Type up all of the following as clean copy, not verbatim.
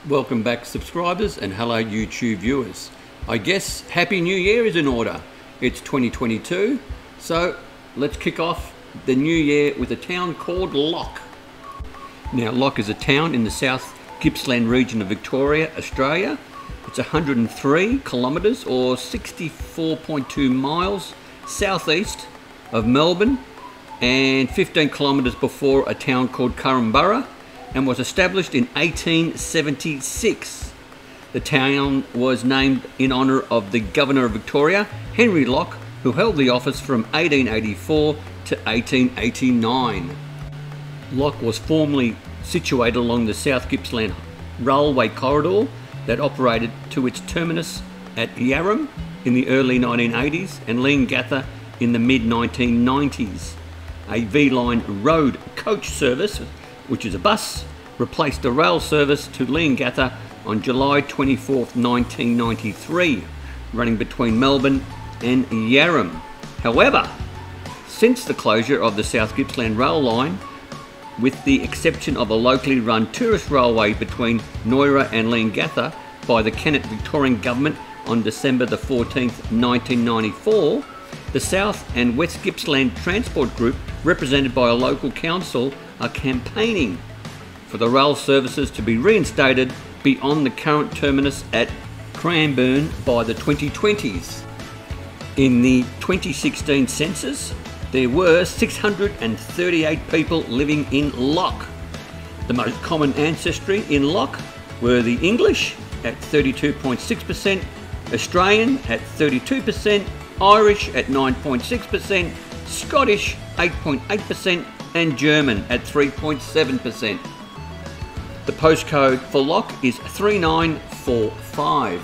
Welcome back, subscribers, and hello YouTube viewers. I guess Happy New Year is in order. It's 2022, so let's kick off the new year with a town called Loch. Now, Loch is a town in the South Gippsland region of Victoria, Australia. It's 103 kilometres or 64.2 miles southeast of Melbourne and 15 kilometres before a town called Cranbourne, and was established in 1876. The town was named in honour of the Governor of Victoria, Henry Loch, who held the office from 1884 to 1889. Loch was formerly situated along the South Gippsland railway corridor that operated to its terminus at Yarram in the early 1980s and Leongatha in the mid-1990s. A V-line road coach service, which is a bus, replaced the rail service to Leongatha on July 24, 1993, running between Melbourne and Yarram. However, since the closure of the South Gippsland rail line, with the exception of a locally run tourist railway between Nyora and Leongatha by the Kennett Victorian government on December the 14th, 1994, the South and West Gippsland Transport Group, represented by a local council, are campaigning for the rail services to be reinstated beyond the current terminus at Cranbourne by the 2020s. In the 2016 census, there were 638 people living in Loch. The most common ancestry in Loch were the English at 32.6%, Australian at 32%, Irish at 9.6%, Scottish 8.8%, and German at 3.7%. The postcode for Loch is 3945.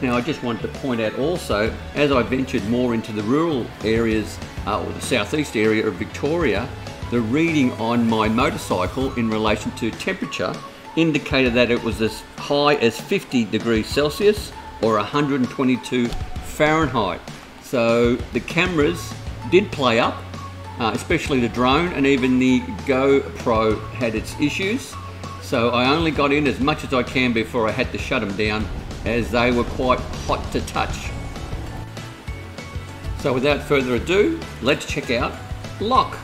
Now, I just wanted to point out also, as I ventured more into the rural areas, or the southeast area of Victoria, the reading on my motorcycle in relation to temperature indicated that it was as high as 50 degrees Celsius or 122 Fahrenheit. So the cameras did play up, especially the drone, and even the GoPro had its issues. So I only got in as much as I can before I had to shut them down, as they were quite hot to touch. So without further ado, let's check out Loch.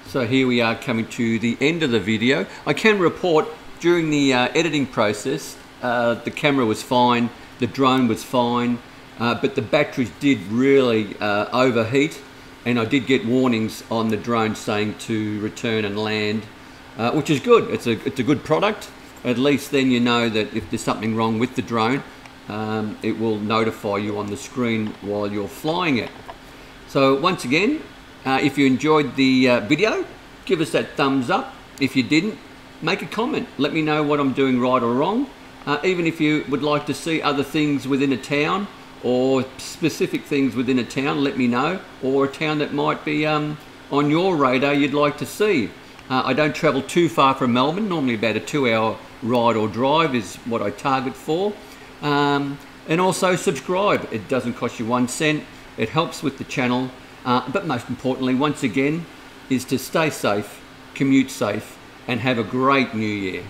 So here we are coming to the end of the video. I can report during the editing process, the camera was fine, the drone was fine, but the batteries did really overheat, and I did get warnings on the drone saying to return and land, which is good. It's a good product. At least then you know that if there's something wrong with the drone, it will notify you on the screen while you're flying it. So once again, if you enjoyed the video, give us that thumbs up. If you didn't, make a comment. Let me know what I'm doing right or wrong. Even if you would like to see other things within a town or specific things within a town, let me know. Or a town that might be on your radar you'd like to see. I don't travel too far from Melbourne. Normally about a 2-hour ride or drive is what I target for. And also subscribe. It doesn't cost you 1 cent. It helps with the channel. But most importantly, once again, is to stay safe, commute safe, and have a great new year.